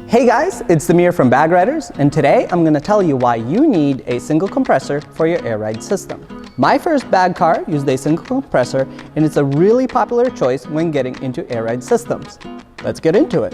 Hey guys, it's Samir from Bag Riders, and today I'm going to tell you why you need a single compressor for your air ride system. My first bag car used a single compressor, and it's a really popular choice when getting into air ride systems. Let's get into it.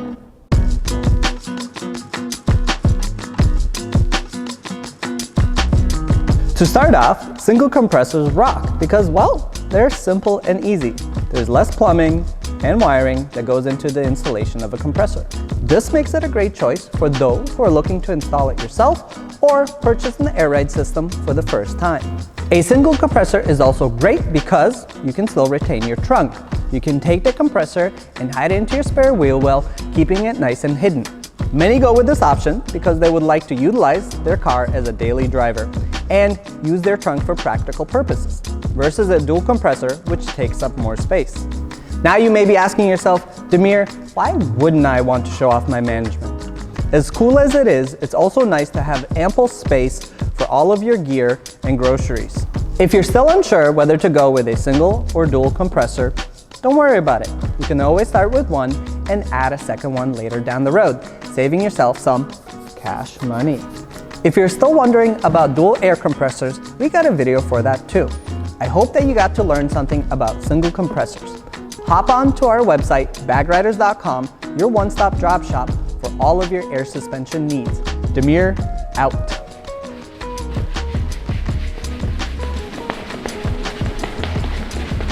To start off, single compressors rock because, well, they're simple and easy. There's less plumbing and wiring that goes into the installation of a compressor. This makes it a great choice for those who are looking to install it yourself or purchase an air ride system for the first time. A single compressor is also great because you can still retain your trunk. You can take the compressor and hide it into your spare wheel well, keeping it nice and hidden. Many go with this option because they would like to utilize their car as a daily driver and use their trunk for practical purposes, versus a dual compressor which takes up more space. Now you may be asking yourself, Demir, why wouldn't I want to show off my management? As cool as it is, it's also nice to have ample space for all of your gear and groceries. If you're still unsure whether to go with a single or dual compressor, don't worry about it. You can always start with one and add a second one later down the road, saving yourself some cash money. If you're still wondering about dual air compressors, we got a video for that too. I hope that you got to learn something about single compressors. Hop on to our website, bagriders.com, your one-stop drop shop for all of your air suspension needs. Demir, out.